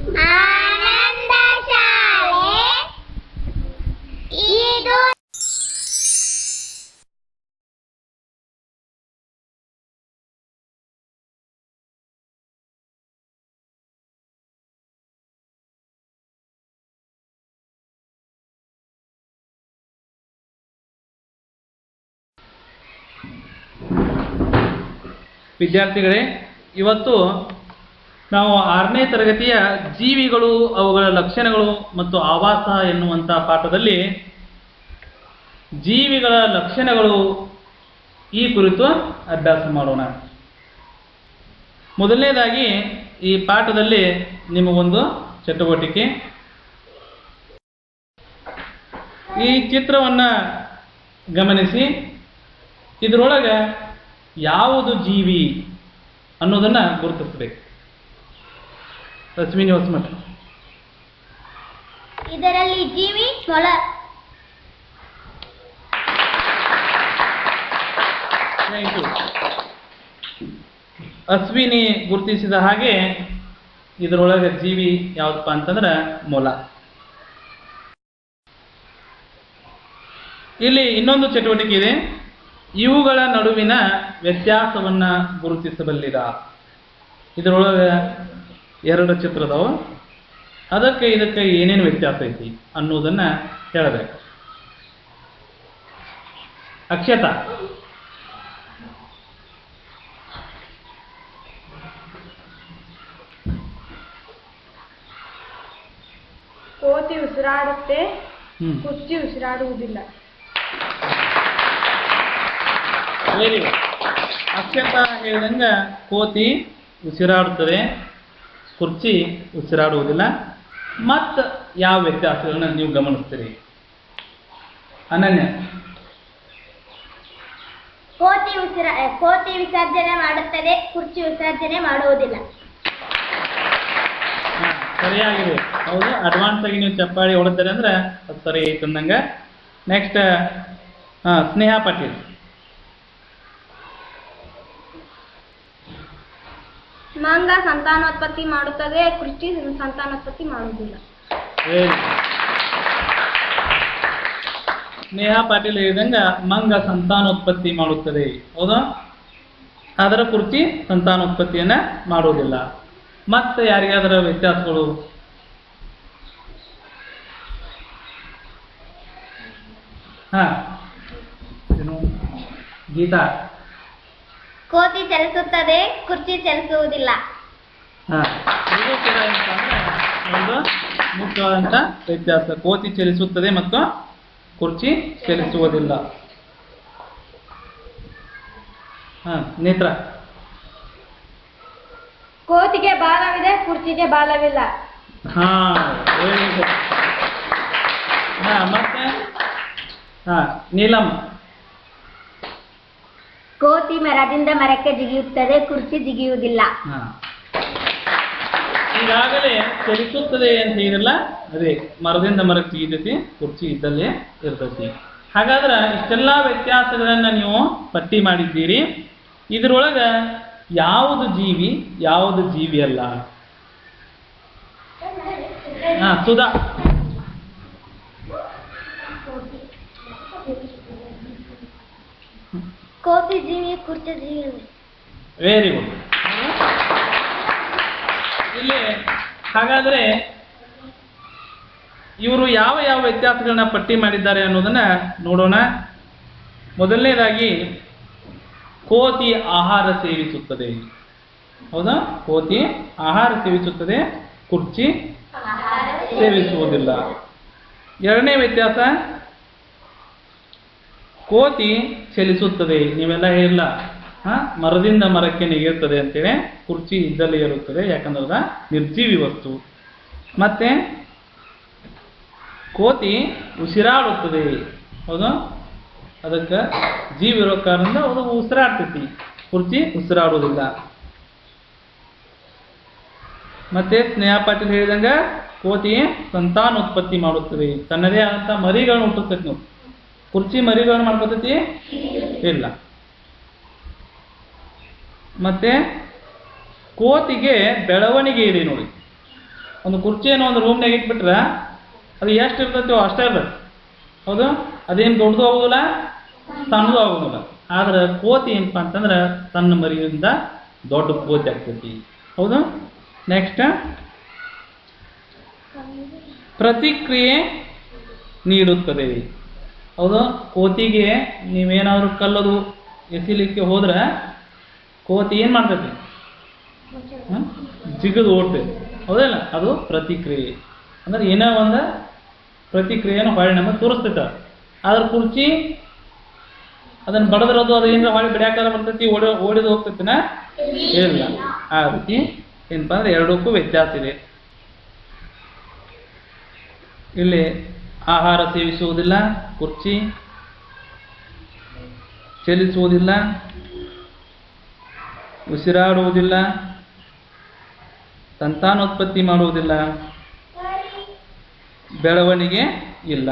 ಆನಂದ ಶಾಲೆ ಇದು ವಿದ್ಯಾರ್ಥಿಗಳೇ, ಇವತ್ತು ನಾವು 6ನೇ ತರಗತಿಯ ಜೀವಿಗಳು, ಅವುಗಳ ಲಕ್ಷಣಗಳು ಮತ್ತು ಆವಾಸ ಎನ್ನುವಂಥ ಪಾಠದಲ್ಲಿ ಜೀವಿಗಳ ಲಕ್ಷಣಗಳು ಈ ಕುರಿತು ಅಭ್ಯಾಸ ಮಾಡೋಣ. ಮೊದಲನೇದಾಗಿ ಈ ಪಾಠದಲ್ಲಿ ನಿಮಗೊಂದು ಚಟುವಟಿಕೆ. ಈ ಚಿತ್ರವನ್ನು ಗಮನಿಸಿ, ಇದರೊಳಗೆ ಯಾವುದು ಜೀವಿ ಅನ್ನೋದನ್ನು ಗುರುತಿಸಬೇಕು. ಅಶ್ವಿನಿ ಹೊಸಮಠ. ಇದರಲ್ಲಿ ಜೀವಿ ಮೊಲ. ಅಶ್ವಿನಿ ಗುರುತಿಸಿದ ಹಾಗೆ ಇದರೊಳಗೆ ಜೀವಿ ಯಾವುದಪ್ಪ ಅಂತಂದ್ರೆ ಮೊಲ. ಇಲ್ಲಿ ಇನ್ನೊಂದು ಚಟುವಟಿಕೆ ಇದೆ. ಇವುಗಳ ನಡುವಿನ ವ್ಯತ್ಯಾಸವನ್ನು ಗುರುತಿಸಬಲ್ಲಿರ. ಇದರೊಳಗೆ 2 ಚಿತ್ರದವು, ಅದಕ್ಕೆ ಇದಕ್ಕೆ ಏನೇನು ವ್ಯತ್ಯಾಸ ಐತಿ ಅನ್ನೋದನ್ನು ಹೇಳಬೇಕು. ಅಕ್ಷತಾ. ಕೋತಿ ಉಸಿರಾಡುತ್ತೆ, ಕುರ್ಚಿ ಉಸಿರಾಡುವುದಿಲ್ಲ. Very good. ಅಕ್ಷತಾ ಹೇಳಿದಂಗ ಕೋತಿ ಉಸಿರಾಡುತ್ತದೆ, ಕುರ್ಚಿ ಉಸಿರಾಡುವುದಿಲ್ಲ. ಮತ್ತು ಯಾವ ವ್ಯತ್ಯಾಸಗಳನ್ನ ನೀವು ಗಮನಿಸ್ತೀರಿ? ಅನನ್ಯ. ಕೋತಿ ವಿಸರ್ಜನೆ ಮಾಡುತ್ತದೆ, ಕುರ್ಚಿ ವಿಸರ್ಜನೆ ಮಾಡುವುದಿಲ್ಲ. ಸರಿಯಾಗಿದೆ. ಹೌದು, ಅಡ್ವಾನ್ಸ್ ಆಗಿ ನೀವು ಚಪ್ಪಾಳಿ ಹೊಡೆದರೆ ಅಂದ್ರೆ ಅದು ಸರಿ ಐತೆ ಅಂದಂಗೆ. ನೆಕ್ಸ್ಟ್ ಸ್ನೇಹಾ ಪಾಟೀಲ್. ಮಂಗ ಸಂತಾನೋತ್ಪತ್ತಿ ಮಾಡುತ್ತದೆ, ಕುರ್ಚಿ ಸಂತಾನೋತ್ಪತ್ತಿ ಮಾಡುವುದಿಲ್ಲ. ಸ್ನೇಹಾ ಪಾಟೀಲ್ ಹೇಳಿದಂಗ ಮಂಗ ಸಂತಾನೋತ್ಪತ್ತಿ ಮಾಡುತ್ತದೆ, ಹೌದಾ? ಅದರ ಕುರ್ಚಿ ಸಂತಾನೋತ್ಪತ್ತಿಯನ್ನ ಮಾಡುವುದಿಲ್ಲ. ಮತ್ತೆ ಯಾರಿಗಾದರ ವ್ಯತ್ಯಾಸಗಳು? ಗೀತಾ. ಕೋತಿ ಚಲಿಸುತ್ತದೆ, ಕುರ್ಚಿ ಚಲಿಸುವುದಿಲ್ಲ. ಇದು ಕೂಡ ಒಂದು ಮುಖ್ಯವಾದಂಥ ವ್ಯತ್ಯಾಸ. ಕೋತಿ ಚಲಿಸುತ್ತದೆ ಮತ್ತು ಕುರ್ಚಿ ಚಲಿಸುವುದಿಲ್ಲ. ನೇತ್ರ. ಕೋತಿಗೆ ಬಾಲವಿದೆ, ಕುರ್ಚಿಗೆ ಬಾಲವಿಲ್ಲ. ಮತ್ತೆ ನೀಲಂ. ಕೋತಿ ಮರದಿಂದ ಮರಕ್ಕೆ ಜಿಗಿಯುತ್ತದೆ, ಕುರ್ಚಿ ಜಿಗಿಯುವುದಿಲ್ಲ. ಈಗಾಗಲೇ ಚಲಿಸುತ್ತದೆ ಅಂತ ಹೇಳಿರಲ್ಲ, ಅದೇ ಮರದಿಂದ ಮರಕ್ಕೆ ಜಿಗಿತೈತಿ, ಕುರ್ಚಿ ಇದ್ದಲ್ಲೇ ಇರ್ತೈತಿ. ಹಾಗಾದ್ರೆ ಇಷ್ಟೆಲ್ಲ ವ್ಯತ್ಯಾಸಗಳನ್ನ ನೀವು ಪಟ್ಟಿ ಮಾಡಿದ್ದೀರಿ. ಇದರೊಳಗ ಯಾವುದು ಜೀವಿ, ಯಾವುದು ಜೀವಿ ಅಲ್ಲ? ಸುಧಾ. ಕೋತಿ ಜೀವಿ, ಕುರ್ಚಿ ಜೀವಿ. Very good. ಇಲ್ಲಿ ಹಾಗಾದ್ರೆ ಇವರು ಯಾವ ಯಾವ ವ್ಯತ್ಯಾಸಗಳನ್ನ ಪಟ್ಟಿ ಮಾಡಿದ್ದಾರೆ ಅನ್ನೋದನ್ನ ನೋಡೋಣ. ಮೊದಲನೇದಾಗಿ ಕೋತಿ ಆಹಾರ ಸೇವಿಸುತ್ತದೆ, ಹೌದಾ? ಕೋತಿ ಆಹಾರ ಸೇವಿಸುತ್ತದೆ, ಕುರ್ಚಿ ಸೇವಿಸುವುದಿಲ್ಲ. ಎರಡನೇ ವ್ಯತ್ಯಾಸ, ಕೋತಿ ಚಲಿಸುತ್ತದೆ. ನೀವೆಲ್ಲ ಹೇಳಿಲ್ಲ, ಮರದಿಂದ ಮರಕ್ಕೆ ನೆಗೆಯುತ್ತದೆ ಅಂತೇಳಿ. ಕುರ್ಚಿ ಇದ್ದಲ್ಲಿ ಇರುತ್ತದೆ, ಯಾಕಂದ್ರೆ ನಿರ್ಜೀವಿ ವಸ್ತು. ಮತ್ತೆ ಕೋತಿ ಉಸಿರಾಡುತ್ತದೆ, ಹೌದಾ? ಅದಕ್ಕೆ ಜೀವ ಇರೋ ಕಾರಣದಿಂದ ಅದು ಉಸಿರಾಡ್ತೈತಿ, ಕುರ್ಚಿ ಉಸಿರಾಡುವುದಿಲ್ಲ. ಮತ್ತೆ ಸ್ನೇಹಾ ಪಾಟೀಲ್ ಹೇಳಿದಂಗ ಕೋತಿ ಸಂತಾನೋತ್ಪತ್ತಿ ಮಾಡುತ್ತದೆ, ತನ್ನದೇ ಆದಂಥ ಮರಿಗಳನ್ನ ಹುಟ್ಟಿಸ್ತೈತಿ. ನಾವು ಕುರ್ಚಿ ಮರಿಗಳನ್ನ ಮಾಡ್ಕೊತೈತಿ ಇಲ್ಲ. ಮತ್ತೆ ಕೋತಿಗೆ ಬೆಳವಣಿಗೆ ಇದೆ ನೋಡಿ, ಒಂದು ಕುರ್ಚಿಯನ್ನು ಒಂದು ರೂಮ್ನಾಗ ಇಟ್ಬಿಟ್ರೆ ಅದು ಎಷ್ಟು ಇರ್ತೈತೋ ಅಷ್ಟೇ ಇರ್ತದೆ. ಹೌದು, ಅದೇನು ದೊಡ್ಡದು ಆಗೋದಿಲ್ಲ, ಸಣ್ಣದು ಆಗೋದಿಲ್ಲ. ಆದ್ರೆ ಕೋತಿ ಏನಪ್ಪ ಅಂತಂದ್ರೆ ಸಣ್ಣ ಮರಿಯಿಂದ ದೊಡ್ಡ ಕೋತಿ ಆಗ್ತೈತಿ. ಹೌದು. ನೆಕ್ಸ್ಟ್, ಪ್ರತಿಕ್ರಿಯೆ ನೀಡುತ್ತದೆ. ಹೌದು, ಕೋತಿಗೆ ನೀವೇನಾದರೂ ಕಲ್ಲದು ಎಸಿಲಿಕ್ಕೆ ಹೋದ್ರೆ ಕೋತಿ ಏನು ಮಾಡ್ತೈತಿ? ಜಿಗಿದು ಓಡ್ತೈತಿ. ಹೌದಲ್ಲ? ಅದು ಪ್ರತಿಕ್ರಿಯೆ. ಅಂದ್ರೆ ಏನೋ ಒಂದು ಪ್ರತಿಕ್ರಿಯೆಯನ್ನು ಹೊಳೆ ನಮಗೆ ತೋರಿಸ್ತೈತೆ. ಆದ್ರೆ ಕುರ್ಚಿ ಅದನ್ನು ಬಡದ್ರದು ಅದು ಏನಾರ ಹೊಳೆ ಬಿಡ್ಯಾಕಾರ ಬರ್ತೈತಿ, ಓಡಿದು ಹೋಗ್ತೈತಿನ? ಇಲ್ಲ. ಆ ರೀತಿ ಏನಪ್ಪ ಅಂದ್ರೆ ಎರಡಕ್ಕೂ ವ್ಯತ್ಯಾಸ ಇದೆ. ಇಲ್ಲಿ ಆಹಾರ ಸೇವಿಸುವುದಿಲ್ಲ ಕುರ್ಚಿ, ಚಲಿಸುವುದಿಲ್ಲ, ಉಸಿರಾಡುವುದಿಲ್ಲ, ಸಂತಾನೋತ್ಪತ್ತಿ ಮಾಡುವುದಿಲ್ಲ, ಬೆಳವಣಿಗೆ ಇಲ್ಲ,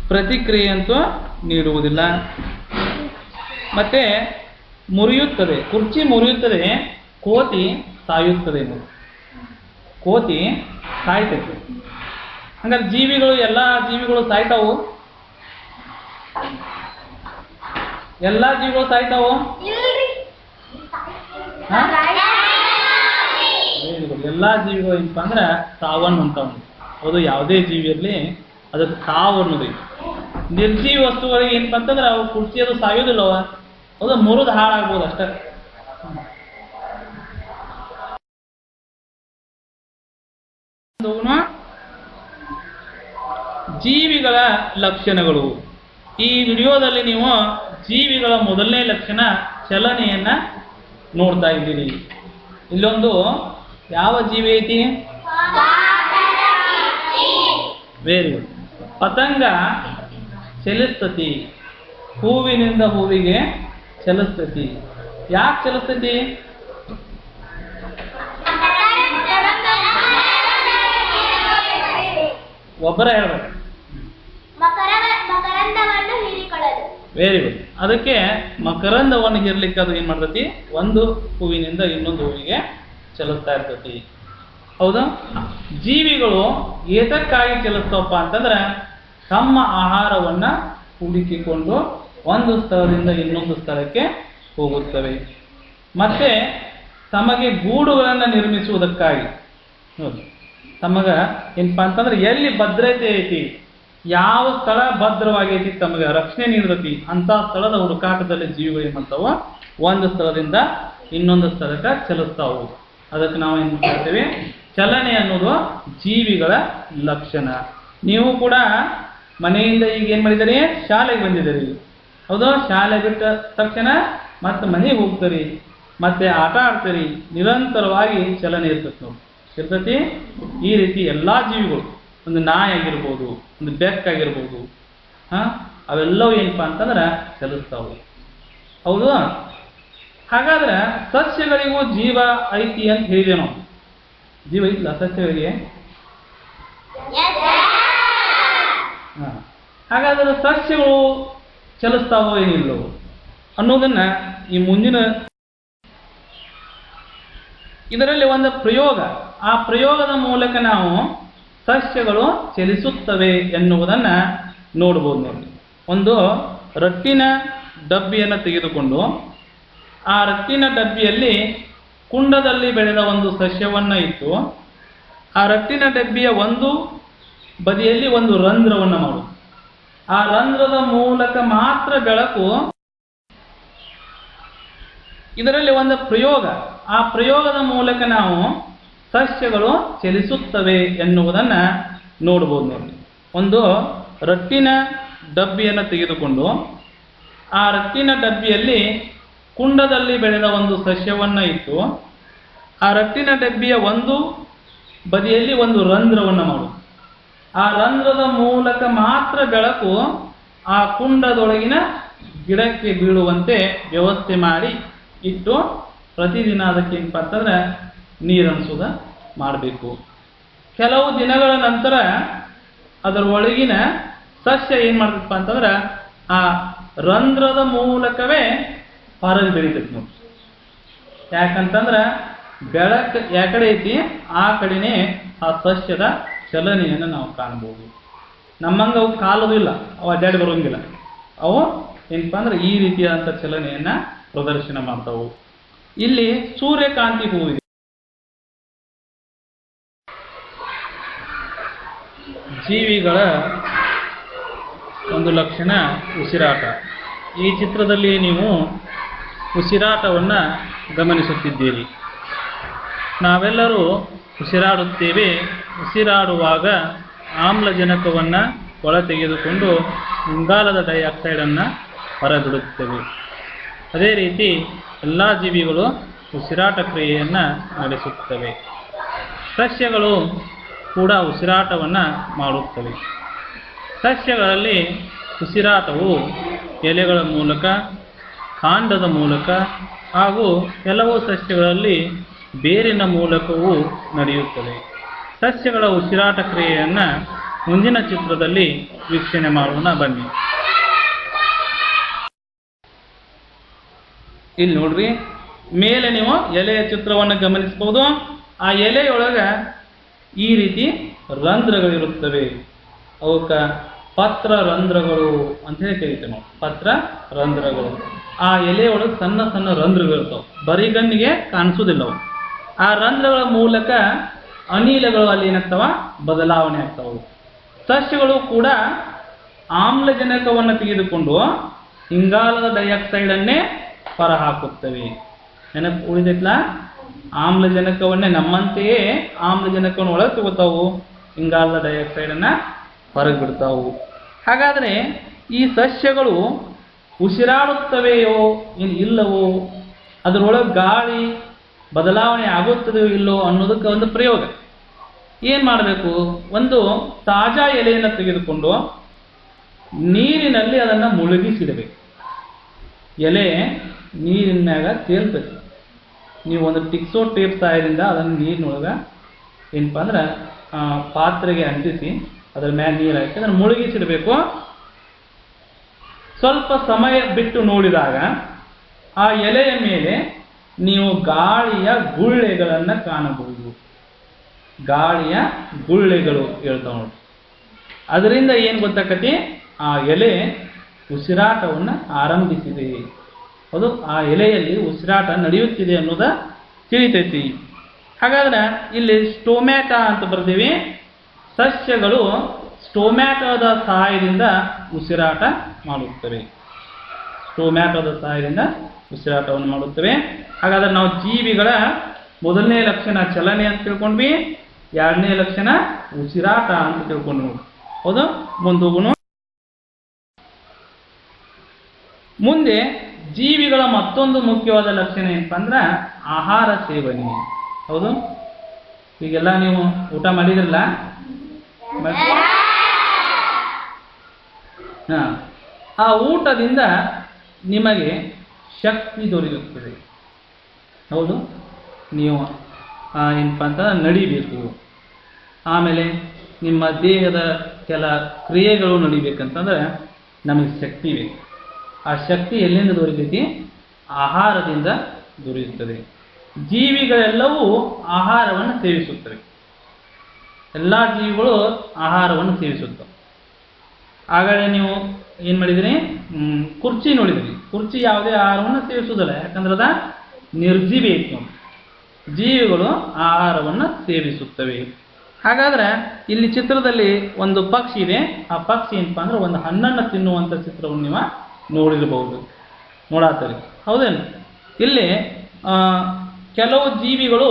ಪ್ರತಿಕ್ರಿಯೆ ಅಂತೂ ನೀಡುವುದಿಲ್ಲ. ಮತ್ತೆ ಮುರಿಯುತ್ತದೆ, ಕುರ್ಚಿ ಮುರಿಯುತ್ತದೆ, ಕೋತಿ ಸಾಯುತ್ತದೆ. ಕೋತಿ ಸಾಯ್ತೈತೆ. ಹಂಗಾರೆ ಜೀವಿಗಳು, ಎಲ್ಲ ಜೀವಿಗಳು ಸಾಯ್ತಾವು? ಎಲ್ಲ ಜೀವಿಗಳು ಸಾಯ್ತಾವು? ಎಲ್ಲ ಜೀವಿಗಳು ಏನಪ್ಪ ಅಂದ್ರೆ ಸಾವನ್ನು ಅಂತಾವು. ಹೌದು, ಯಾವುದೇ ಜೀವಿ ಇರಲಿ ಅದಕ್ಕೆ ಸಾವು ಅನ್ನೋದು. ನಿರ್ಜೀವಿ ವಸ್ತುಗಳಿಗೆ ಏನಪ್ಪ ಅಂತಂದ್ರೆ ಅವು ಕುರ್ಚಿ ಅದು ಸಾಯೋದಿಲ್ಲವ. ಹೌದು, ಮುರಿದು ಹಾಳಾಗ್ಬೋದು ಅಷ್ಟೇ. ಜೀವಿಗಳ ಲಕ್ಷಣಗಳು. ಈ ವಿಡಿಯೋದಲ್ಲಿ ನೀವು ಜೀವಿಗಳ ಮೊದಲನೇ ಲಕ್ಷಣ ಚಲನೆಯನ್ನ ನೋಡ್ತಾ ಇದ್ದೀರಿ. ಇಲ್ಲೊಂದು ಯಾವ ಜೀವಿ ಐತಿ? Very good. ಪತಂಗ ಚಲಿಸ್ತತಿ, ಹೂವಿನಿಂದ ಹೂವಿಗೆ ಚಲಿಸ್ತತಿ. ಯಾಕೆ ಚಲಿಸ್ತತಿ? ಒಬ್ಬರ ಹೇಳ್ಬೇಕು. Very good. ಅದಕ್ಕೆ ಮಕರಂದವನ್ನು ಹೀರ್ಲಿಕ್ಕೆ ಅದು ಏನ್ ಮಾಡ್ತತಿ? ಒಂದು ಹೂವಿನಿಂದ ಇನ್ನೊಂದು ಹೂವಿಗೆ ಚಲಿಸ್ತಾ ಇರ್ತತಿ. ಹೌದಾ? ಜೀವಿಗಳು ಏತಕ್ಕಾಗಿ ಚಲಿಸ್ತಾವಪ್ಪ ಅಂತಂದ್ರೆ ತಮ್ಮ ಆಹಾರವನ್ನ ಹುಡುಕಿಕೊಂಡು ಒಂದು ಸ್ಥಳದಿಂದ ಇನ್ನೊಂದು ಸ್ಥಳಕ್ಕೆ ಹೋಗುತ್ತವೆ. ಮತ್ತೆ ತಮಗೆ ಗೂಡುಗಳನ್ನು ನಿರ್ಮಿಸುವುದಕ್ಕಾಗಿ. ನೋಡಿ, ತಮಗ ಏನಪ್ಪಾ ಅಂತಂದ್ರೆ ಎಲ್ಲಿ ಭದ್ರತೆ ಐತಿ, ಯಾವ ಸ್ಥಳ ಭದ್ರವಾಗೈತಿ, ತಮಗೆ ರಕ್ಷಣೆ ನೀಡತೈತಿ ಅಂತ ಸ್ಥಳದ ಹುಡುಕಾಟದಲ್ಲಿ ಜೀವಿಗಳು ಏನ್ ಮಾಡ್ತಾವ? ಒಂದು ಸ್ಥಳದಿಂದ ಇನ್ನೊಂದು ಸ್ಥಳಕ್ಕೆ ಚಲಿಸ್ತಾವು. ಅದಕ್ಕೆ ನಾವು ಏನ್ ಮಾಡ್ತೇವೆ? ಚಲನೆ ಅನ್ನೋದು ಜೀವಿಗಳ ಲಕ್ಷಣ. ನೀವು ಕೂಡ ಮನೆಯಿಂದ ಈಗ ಏನ್ ಮಾಡಿದಿರಿ? ಶಾಲೆಗೆ ಬಂದಿದ್ದೀರಿ. ಹೌದು, ಶಾಲೆ ಬಿಟ್ಟ ತಕ್ಷಣ ಮತ್ತೆ ಮನೆಗೆ ಹೋಗ್ತೀರಿ, ಮತ್ತೆ ಆಟ ಆಡ್ತೀರಿ. ನಿರಂತರವಾಗಿ ಚಲನೆ ಇರ್ತೈತಿ. ನೋಡಿ, ಇರ್ತೈತಿ. ಈ ರೀತಿ ಎಲ್ಲಾ ಜೀವಿಗಳು, ಒಂದು ನಾಯಿ ಆಗಿರ್ಬೋದು, ಒಂದು ಬೆಕ್ಕಾಗಿರ್ಬೋದು, ಅವೆಲ್ಲವೂ ಏನಪ್ಪಾ ಅಂತಂದ್ರೆ ಚಲಿಸ್ತಾವು. ಹೌದು. ಹಾಗಾದ್ರೆ ಸಸ್ಯಗಳಿಗೂ ಜೀವ ಐತಿ ಅಂತ ಹೇಳಿದೆ ನಾವು. ಜೀವ ಐತಿಲ್ಲ ಸಸ್ಯಗಳಿಗೆ? ಹಾಗಾದ್ರೆ ಸಸ್ಯಗಳು ಚಲಿಸ್ತಾವೋ ಏನಿಲ್ಲವೋ ಅನ್ನೋದನ್ನ ಈ ಮುಂದಿನ ಇದರಲ್ಲಿ ಒಂದು ಪ್ರಯೋಗ, ಆ ಪ್ರಯೋಗದ ಮೂಲಕ ನಾವು ಸಸ್ಯಗಳು ಚಲಿಸುತ್ತವೆ ಎನ್ನುವುದನ್ನ ನೋಡ್ಬೋದು. ನೋಡಿ, ಒಂದು ರಟ್ಟಿನ ಡಬ್ಬಿಯನ್ನು ತೆಗೆದುಕೊಂಡು ಆ ರಟ್ಟಿನ ಡಬ್ಬಿಯಲ್ಲಿ ಕುಂಡದಲ್ಲಿ ಬೆಳೆದ ಒಂದು ಸಸ್ಯವನ್ನ ಇಟ್ಟು ಆ ರಟ್ಟಿನ ಡಬ್ಬಿಯ ಒಂದು ಬದಿಯಲ್ಲಿ ಒಂದು ರಂಧ್ರವನ್ನು ಮಾಡು. ಆ ರಂಧ್ರದ ಮೂಲಕ ಮಾತ್ರ ಬೆಳಕು. ಇದರಲ್ಲಿ ಒಂದು ಪ್ರಯೋಗ, ಆ ಪ್ರಯೋಗದ ಮೂಲಕ ನಾವು ಸಸ್ಯಗಳು ಚಲಿಸುತ್ತವೆ ಎನ್ನುವುದನ್ನ ನೋಡ್ಬೋದು. ನೋಡಿ, ಒಂದು ರಟ್ಟಿನ ಡಬ್ಬಿಯನ್ನು ತೆಗೆದುಕೊಂಡು ಆ ರಟ್ಟಿನ ಡಬ್ಬಿಯಲ್ಲಿ ಕುಂಡದಲ್ಲಿ ಬೆಳೆದ ಒಂದು ಸಸ್ಯವನ್ನ ಇಟ್ಟು ಆ ರಟ್ಟಿನ ಡಬ್ಬಿಯ ಒಂದು ಬದಿಯಲ್ಲಿ ಒಂದು ರಂಧ್ರವನ್ನು ಮಾಡು. ಆ ರಂಧ್ರದ ಮೂಲಕ ಮಾತ್ರ ಬೆಳಕು ಆ ಕುಂಡದೊಳಗಿನ ಗಿಡಕ್ಕೆ ಬೀಳುವಂತೆ ವ್ಯವಸ್ಥೆ ಮಾಡಿ ಇಟ್ಟು ಪ್ರತಿದಿನ ಅದಕ್ಕೆ ಏನಪ್ಪ ಅಂತಂದ್ರೆ ನೀರನ್ಸುದ ಮಾಡಬೇಕು. ಕೆಲವು ದಿನಗಳ ನಂತರ ಅದರ ಒಳಗಿನ ಸಸ್ಯ ಏನ್ ಮಾಡ್ತಪ್ಪ ಅಂತಂದ್ರೆ ಆ ರಂಧ್ರದ ಮೂಲಕವೇ ಹೊರಗೆ ಬೆಳೀತೈತಿ. ನೋಡಿ, ಯಾಕಂತಂದ್ರೆ ಬೆಳಕು ಯಾಕಡೆ ಐತಿ ಆ ಕಡೆನೇ ಆ ಸಸ್ಯದ ಚಲನೆಯನ್ನು ನಾವು ಕಾಣಬಹುದು. ನಮ್ಮಂಗೆ ಅವು ಕಾಲದು ಇಲ್ಲ, ಅವು ಅಡ್ಡಾಡಿ ಬರೋಂಗಿಲ್ಲ. ಅವು ಏನಪ್ಪ ಅಂದ್ರೆ ಈ ರೀತಿಯಾದಂಥ ಚಲನೆಯನ್ನು ಪ್ರದರ್ಶನ ಮಾಡ್ತಾವು. ಇಲ್ಲಿ ಸೂರ್ಯಕಾಂತಿ ಹೂವಿದೆ. ಜೀವಿಗಳ ಒಂದು ಲಕ್ಷಣ ಉಸಿರಾಟ. ಈ ಚಿತ್ರದಲ್ಲಿ ನೀವು ಉಸಿರಾಟವನ್ನು ಗಮನಿಸುತ್ತಿದ್ದೀರಿ. ನಾವೆಲ್ಲರೂ ಉಸಿರಾಡುತ್ತೇವೆ. ಉಸಿರಾಡುವಾಗ ಆಮ್ಲಜನಕವನ್ನು ಒಳ ತೆಗೆದುಕೊಂಡು ಇಂಗಾಲದ ಡೈಆಕ್ಸೈಡನ್ನು ಹೊರಬಿಡುತ್ತೇವೆ. ಅದೇ ರೀತಿ ಎಲ್ಲ ಜೀವಿಗಳು ಉಸಿರಾಟ ಕ್ರಿಯೆಯನ್ನು ನಡೆಸುತ್ತವೆ. ಸಸ್ಯಗಳು ಕೂಡ ಉಸಿರಾಟವನ್ನು ಮಾಡುತ್ತವೆ. ಸಸ್ಯಗಳಲ್ಲಿ ಉಸಿರಾಟವು ಎಲೆಗಳ ಮೂಲಕ, ಕಾಂಡದ ಮೂಲಕ ಹಾಗೂ ಕೆಲವು ಸಸ್ಯಗಳಲ್ಲಿ ಬೇರಿನ ಮೂಲಕವೂ ನಡೆಯುತ್ತದೆ. ಸಸ್ಯಗಳ ಉಸಿರಾಟ ಕ್ರಿಯೆಯನ್ನು ಮುಂದಿನ ಚಿತ್ರದಲ್ಲಿ ವೀಕ್ಷಣೆ ಮಾಡೋಣ ಬನ್ನಿ. ಇಲ್ಲಿ ನೋಡ್ರಿ, ಮೇಲೆ ನೀವು ಎಲೆಯ ಚಿತ್ರವನ್ನು ಗಮನಿಸಬಹುದು. ಆ ಎಲೆಯೊಳಗೆ ಈ ರೀತಿ ರಂಧ್ರಗಳಿರುತ್ತವೆ. ಅವಕ್ಕೆ ಪತ್ರ ರಂಧ್ರಗಳು ಅಂತ ಹೇಳಿ ಕರೀತೇವೆ ನಾವು, ಪತ್ರ ರಂಧ್ರಗಳು. ಆ ಎಲೆಯೊಳಗೆ ಸಣ್ಣ ಸಣ್ಣ ರಂಧ್ರಗಳಿರ್ತಾವೆ, ಬರಿಗಣ್ಣಿಗೆ ಕಾಣಿಸೋದಿಲ್ಲ ಅವು. ಆ ರಂಧ್ರಗಳ ಮೂಲಕ ಅನಿಲಗಳು ಅಲ್ಲಿ ಏನಾಗ್ತಾವ, ಬದಲಾವಣೆ ಆಗ್ತಾವೆ. ಸಸ್ಯಗಳು ಕೂಡ ಆಮ್ಲಜನಕವನ್ನು ತೆಗೆದುಕೊಂಡು ಇಂಗಾಲದ ಡೈಆಕ್ಸೈಡನ್ನೇ ಹೊರಹಾಕುತ್ತವೆ. ನೆನಪು ಉಳಿದೈತ್ಲ? ಆಮ್ಲಜನಕವನ್ನೇ ನಮ್ಮಂತೆಯೇ ಆಮ್ಲಜನಕವನ್ನು ಒಳಗೆ ತಗೋತಾವು, ಇಂಗಾಲದ ಡೈಆಕ್ಸೈಡನ್ನು ಹೊರಗೆ ಬಿಡ್ತಾವು. ಹಾಗಾದರೆ ಈ ಸಸ್ಯಗಳು ಉಸಿರಾಡುತ್ತವೆಯೋ ಇಲ್ಲವೋ, ಅದರೊಳಗೆ ಗಾಳಿ ಬದಲಾವಣೆ ಆಗುತ್ತದೆಯೋ ಇಲ್ಲೋ ಅನ್ನೋದಕ್ಕೆ ಒಂದು ಪ್ರಯೋಗ. ಏನು ಮಾಡಬೇಕು? ಒಂದು ತಾಜಾ ಎಲೆಯನ್ನು ತೆಗೆದುಕೊಂಡು ನೀರಿನಲ್ಲಿ ಅದನ್ನು ಮುಳುಗಿಸಿಡಬೇಕು. ಎಲೆ ನೀರಿನ ಮ್ಯಾಗ ತೇಲ್ಬೇಕು. ನೀವು ಒಂದು ಟಿಕ್ಸೋ ಟೇಪ್ ಸಹಾಯದಿಂದ ಅದನ್ನು ನೀರಿನೊಳಗೆ ಏನಪ್ಪ ಅಂದ್ರೆ ಪಾತ್ರೆಗೆ ಅಂಟಿಸಿ ಅದರ ಮ್ಯಾಗ ನೀರು ಹಾಕಿ ಅದನ್ನು ಮುಳುಗಿಸಿಡಬೇಕು. ಸ್ವಲ್ಪ ಸಮಯ ಬಿಟ್ಟು ನೋಡಿದಾಗ ಆ ಎಲೆಯ ಮೇಲೆ ನೀವು ಗಾಳಿಯ ಗುಳ್ಳೆಗಳನ್ನು ಕಾಣಬಹುದು. ಗಾಳಿಯ ಗುಳ್ಳೆಗಳು ಹೇಳ್ತಾವ ನೋಡಿ. ಅದರಿಂದ ಏನು ಗೊತ್ತಾಕತಿ? ಆ ಎಲೆ ಉಸಿರಾಟವನ್ನು ಆರಂಭಿಸಿದೆ. ಅದು ಆ ಎಲೆಯಲ್ಲಿ ಉಸಿರಾಟ ನಡೆಯುತ್ತಿದೆ ಅನ್ನೋದ ತಿಳಿತೈತಿ. ಹಾಗಾದ್ರೆ ಇಲ್ಲಿ ಸ್ಟೊಮ್ಯಾಟಾ ಅಂತ ಬರ್ತೀವಿ. ಸಸ್ಯಗಳು ಸ್ಟೊಮ್ಯಾಟೋದ ಸಹಾಯದಿಂದ ಉಸಿರಾಟ ಮಾಡುತ್ತವೆ. ಸ್ಟೊಮ್ಯಾಟೋದ ಸಹಾಯದಿಂದ ಉಸಿರಾಟವನ್ನು ಮಾಡುತ್ತವೆ. ಹಾಗಾದ್ರೆ ನಾವು ಜೀವಿಗಳ ಮೊದಲನೇ ಲಕ್ಷಣ ಚಲನೆ ಅಂತ ತಿಳ್ಕೊಂಡ್ವಿ, ಎರಡನೇ ಲಕ್ಷಣ ಉಸಿರಾಟ ಅಂತ ತಿಳ್ಕೊಂಡ್ವಿ. ಹೌದು, ಮುಂದೋಗುನು. ಮುಂದೆ ಜೀವಿಗಳ ಮತ್ತೊಂದು ಮುಖ್ಯವಾದ ಲಕ್ಷಣ ಏನಪ್ಪ ಅಂದ್ರೆ ಆಹಾರ ಸೇವನೆ. ಹೌದು, ಈಗೆಲ್ಲ ನೀವು ಊಟ ಮಾಡಿದ್ರಲ್ಲ, ಆ ಊಟದಿಂದ ನಿಮಗೆ ಶಕ್ತಿ ದೊರೆಯುತ್ತದೆ. ಹೌದು, ನೀವು ಏನಪ್ಪ ಅಂತ ನಡಿಬೇಕು. ಆಮೇಲೆ ನಿಮ್ಮ ದೇಹದ ಕೆಲ ಕ್ರಿಯೆಗಳು ನಡಿಬೇಕಂತಂದ್ರೆ ನಮಗೆ ಶಕ್ತಿ ಬೇಕು. ಆ ಶಕ್ತಿ ಎಲ್ಲಿಂದ ದೊರೆಯುತ್ತೈತಿ? ಆಹಾರದಿಂದ ದೊರೆಯುತ್ತದೆ. ಜೀವಿಗಳೆಲ್ಲವೂ ಆಹಾರವನ್ನು ಸೇವಿಸುತ್ತವೆ. ಎಲ್ಲ ಜೀವಿಗಳು ಆಹಾರವನ್ನು ಸೇವಿಸುತ್ತವೆ. ಆಗ ನೀವು ಏನು ಮಾಡಿದ್ರಿ? ಕುರ್ಚಿ ನೋಡಿದ್ರಿ. ಕುರ್ಚಿ ಯಾವುದೇ ಆಹಾರವನ್ನು ಸೇವಿಸುವುದಿಲ್ಲ, ಯಾಕಂದ್ರೆ ಅದ ನಿರ್ಜೀವಿ ಐತಿ ನೋಡಿ. ಜೀವಿಗಳು ಆಹಾರವನ್ನು ಸೇವಿಸುತ್ತವೆ. ಹಾಗಾದ್ರೆ ಇಲ್ಲಿ ಚಿತ್ರದಲ್ಲಿ ಒಂದು ಪಕ್ಷಿ ಇದೆ. ಆ ಪಕ್ಷಿ ಏನಪ್ಪ ಅಂದ್ರೆ ಒಂದು ಹಣ್ಣನ್ನು ತಿನ್ನುವಂಥ ಚಿತ್ರವನ್ನು ನೀವು ನೋಡಿರಬಹುದು, ನೋಡಾತರಿ. ಹೌದೇನು? ಇಲ್ಲಿ ಕೆಲವು ಜೀವಿಗಳು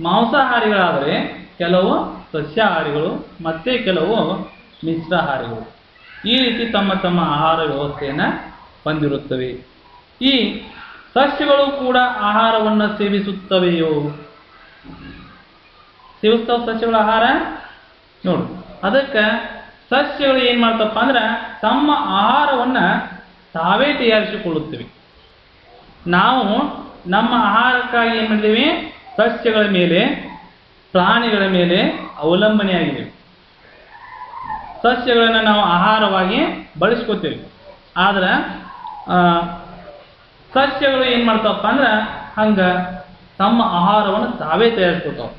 ಮಾಂಸಾಹಾರಿಗಳಾದರೆ ಕೆಲವು ಸಸ್ಯಾಹಾರಿಗಳು, ಮತ್ತೆ ಕೆಲವು ಮಿಶ್ರಾಹಾರಿಗಳು. ಈ ರೀತಿ ತಮ್ಮ ತಮ್ಮ ಆಹಾರ ವ್ಯವಸ್ಥೆಯನ್ನು ಹೊಂದಿರುತ್ತವೆ. ಈ ಸಸ್ಯಗಳು ಕೂಡ ಆಹಾರವನ್ನು ಸೇವಿಸುತ್ತವೆಯೋ? ಸೇವಿಸ್ತಾವ ಸಸ್ಯಗಳ ಆಹಾರ ನೋಡು. ಅದಕ್ಕೆ ಸಸ್ಯಗಳು ಏನು ಮಾಡ್ತಪ್ಪ ಅಂದ್ರೆ ತಮ್ಮ ಆಹಾರವನ್ನು ತಾವೇ ತಯಾರಿಸಿಕೊಳ್ಳುತ್ತವೆ. ನಾವು ನಮ್ಮ ಆಹಾರಕ್ಕಾಗಿ ಏನು ಮಾಡಿದ್ದೀವಿ? ಸಸ್ಯಗಳ ಮೇಲೆ, ಪ್ರಾಣಿಗಳ ಮೇಲೆ ಅವಲಂಬನೆಯಾಗಿದ್ದೇವೆ. ಸಸ್ಯಗಳನ್ನು ನಾವು ಆಹಾರವಾಗಿ ಬಳಸ್ಕೋತೇವೆ. ಆದ್ರೆ ಸಸ್ಯಗಳು ಏನು ಮಾಡ್ತಾವಪ್ಪ ಅಂದ್ರೆ ಹಂಗೆ ತಮ್ಮ ಆಹಾರವನ್ನು ತಾವೇ ತಯಾರಿಸ್ಕೊತಾವೆ.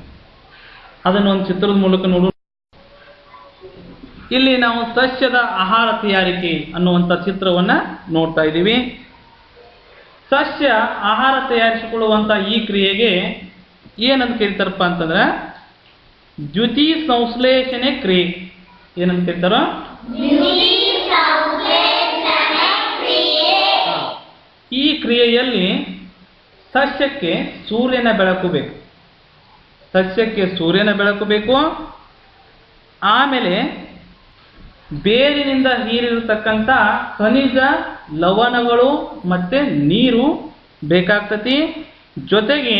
ಅದನ್ನು ಒಂದು ಚಿತ್ರದ ಮೂಲಕ ನೋಡೋಣ. ಇಲ್ಲಿ ನಾವು ಸಸ್ಯದ ಆಹಾರ ತಯಾರಿಕೆ ಅನ್ನುವಂಥ ಚಿತ್ರವನ್ನ ನೋಡ್ತಾ ಇದ್ದೀವಿ. ಸಸ್ಯ ಆಹಾರ ತಯಾರಿಸಿಕೊಳ್ಳುವಂಥ ಈ ಕ್ರಿಯೆಗೆ ಏನಂತ ಕರೀತಾರಪ್ಪ ಅಂತಂದ್ರೆ ದ್ಯುತಿ ಸಂಶ್ಲೇಷಣೆ ಕ್ರಿಯೆ. ಏನಂತ ಕರೀತಾರ? ಈ ಕ್ರಿಯೆಯಲ್ಲಿ ಸಸ್ಯಕ್ಕೆ ಸೂರ್ಯನ ಬೆಳಕು ಬೇಕು. ಸಸ್ಯಕ್ಕೆ ಸೂರ್ಯನ ಬೆಳಕು ಬೇಕು. ಆಮೇಲೆ ಬೇರಿನಿಂದ ಹೀರಿರತಕ್ಕಂಥ ಖನಿಜ ಲವಣಗಳು ಮತ್ತೆ ನೀರು ಬೇಕಾಗ್ತತಿ. ಜೊತೆಗೆ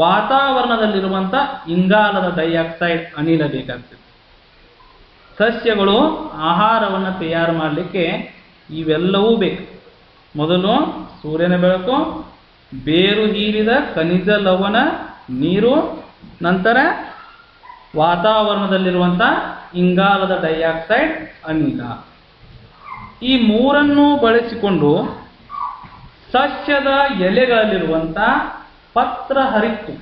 ವಾತಾವರಣದಲ್ಲಿರುವಂಥ ಇಂಗಾಲದ ಡೈಆಕ್ಸೈಡ್ ಅನಿಲ ಬೇಕಾಗ್ತದೆ. ಸಸ್ಯಗಳು ಆಹಾರವನ್ನು ತಯಾರು ಮಾಡಲಿಕ್ಕೆ ಇವೆಲ್ಲವೂ ಬೇಕು. ಮೊದಲು ಸೂರ್ಯನ ಬೆಳಕು, ಬೇರು ಹೀರಿದ ಖನಿಜ ಲವಣ, ನೀರು, ನಂತರ ವಾತಾವರಣದಲ್ಲಿರುವಂಥ ಇಂಗಾಲದ ಡೈಆಕ್ಸೈಡ್ ಅನಿಲ. ಈ ಮೂರನ್ನು ಬಳಸಿಕೊಂಡು ಸಸ್ಯದ ಎಲೆಗಳಲ್ಲಿರುವಂಥ ಪತ್ರಹರಿತ್ತು,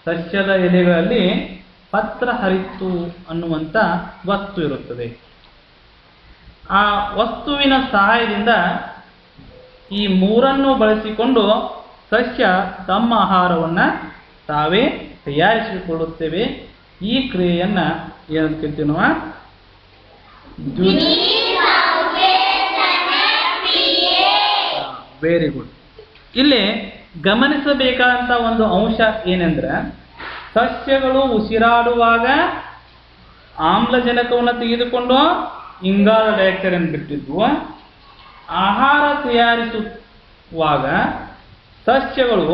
ಸಸ್ಯದ ಎಲೆಗಳಲ್ಲಿ ಪತ್ರಹರಿತ್ತು ಅನ್ನುವಂಥ ವಸ್ತು ಇರುತ್ತದೆ. ಆ ವಸ್ತುವಿನ ಸಹಾಯದಿಂದ ಈ ಮೂರನ್ನು ಬಳಸಿಕೊಂಡು ಸಸ್ಯ ತಮ್ಮ ಆಹಾರವನ್ನು ತಾವೇ ತಯಾರಿಸಿಕೊಳ್ಳುತ್ತೇವೆ. ಈ ಕ್ರಿಯೆಯನ್ನ ಏನಂತ ಕರಿತೀವಿ ನಾವು? Very good. ಇಲ್ಲಿ ಗಮನಿಸಬೇಕಾದಂಥ ಒಂದು ಅಂಶ ಏನೆಂದ್ರೆ, ಸಸ್ಯಗಳು ಉಸಿರಾಡುವಾಗ ಆಮ್ಲಜನಕವನ್ನು ತೆಗೆದುಕೊಂಡು ಇಂಗಾಲ ಡೈಆಕ್ಸೈಡ್ ಅನ್ನು ಬಿಟ್ಟಿದ್ವು. ಆಹಾರ ತಯಾರಿಸುವಾಗ ಸಸ್ಯಗಳು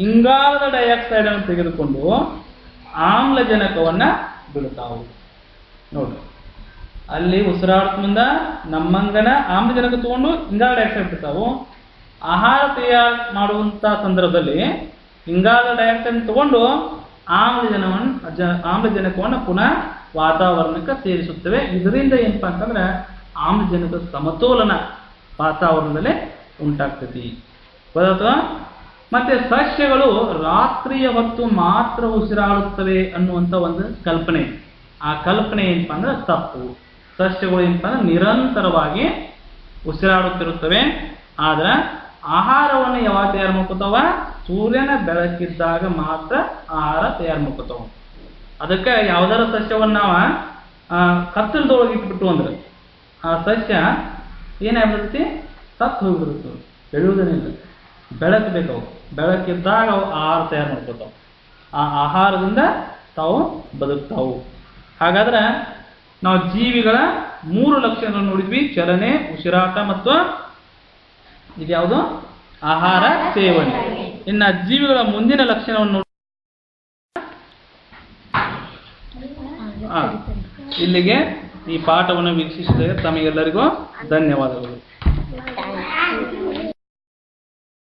ಇಂಗಾಲದ ಡೈಆಕ್ಸೈಡ್ ಅನ್ನು ತೆಗೆದುಕೊಂಡು ಆಮ್ಲಜನಕವನ್ನ ಬಿಡುತ್ತಾವು. ನೋಡ್ರಿ, ಅಲ್ಲಿ ಉಸಿರಾಡೋದ್ ಮುಂದ ನಮ್ಮಂಗನ ಆಮ್ಲಜನಕ ತಗೊಂಡು ಇಂಗಾಲ ಡೈಆಕ್ಸೈಡ್ ಬಿಡ್ತಾವು. ಆಹಾರ ತಯಾರು ಮಾಡುವಂತ ಸಂದರ್ಭದಲ್ಲಿ ಇಂಗಾಲದ ಡೈಆಕ್ಸೈಡ್ ತಗೊಂಡು ಆಮ್ಲಜನಕವನ್ನು ಪುನಃ ವಾತಾವರಣಕ್ಕೆ ಸೇರಿಸುತ್ತವೆ. ಇದರಿಂದ ಏನಪ್ಪಾ ಅಂತಂದ್ರೆ ಆಮ್ಲಜನಕ ಸಮತೋಲನ ವಾತಾವರಣದಲ್ಲೇ ಉಂಟಾಗ್ತತಿ. ಗೊತ್ತಾಯ್ತು? ಮತ್ತೆ ಸಸ್ಯಗಳು ರಾತ್ರಿಯ ಹೊತ್ತು ಮಾತ್ರ ಉಸಿರಾಡುತ್ತವೆ ಅನ್ನುವಂಥ ಒಂದು ಕಲ್ಪನೆ. ಆ ಕಲ್ಪನೆ ಏನಪ್ಪಾ ಅಂದ್ರೆ ತಪ್ಪು. ಸಸ್ಯಗಳು ಏನಪ್ಪಾ ಅಂದ್ರೆ ನಿರಂತರವಾಗಿ ಉಸಿರಾಡುತ್ತಿರುತ್ತವೆ. ಆದ್ರೆ ಆಹಾರವನ್ನು ಯಾವಾಗ ತಯಾರು ಮಾಡ್ಕೋತಾವ? ಸೂರ್ಯನ ಬೆಳಕಿದ್ದಾಗ ಮಾತ್ರ ಆಹಾರ ತಯಾರು ಮಾಡ್ಕೋತಾವ. ಅದಕ್ಕೆ ಯಾವ್ದಾರ ಸಸ್ಯವನ್ನ ನಾವು ಕತ್ತಲದೊಳಗೆ ಇಟ್ಬಿಟ್ಟು ಅಂದ್ರೆ ಆ ಸಸ್ಯ ಏನಾಗ್ಬಿಡುತ್ತೆ? ಸತ್ತು ಹೋಗ್ಬಿಡುತ್ತೆ, ಬೆಳೆಯುವುದೇನಿಲ್ಲ. ಬೆಳಕು ಬೇಕಾವು. ಬೆಳಕಿದ್ದಾಗ ಅವು ಆಹಾರ ತಯಾರು ಮಾಡ್ಕೋತಾವು. ಆ ಆಹಾರದಿಂದ ತಾವು ಬದುಕ್ತಾವು. ಹಾಗಾದ್ರೆ ನಾವು ಜೀವಿಗಳ 3 ಲಕ್ಷಣಗಳನ್ನು ನೋಡಿದ್ವಿ: ಚಲನೆ, ಉಸಿರಾಟ ಮತ್ತು ಇದ್ಯಾವುದು? ಆಹಾರ ಸೇವನೆ. ಇನ್ನು ಜೀವಿಗಳ ಮುಂದಿನ ಲಕ್ಷಣವನ್ನು ನೋಡಿ. ಇಲ್ಲಿಗೆ ಈ ಪಾಠವನ್ನು ವೀಕ್ಷಿಸಿದರೆ ತಮಗೆಲ್ಲರಿಗೂ ಧನ್ಯವಾದಗಳು.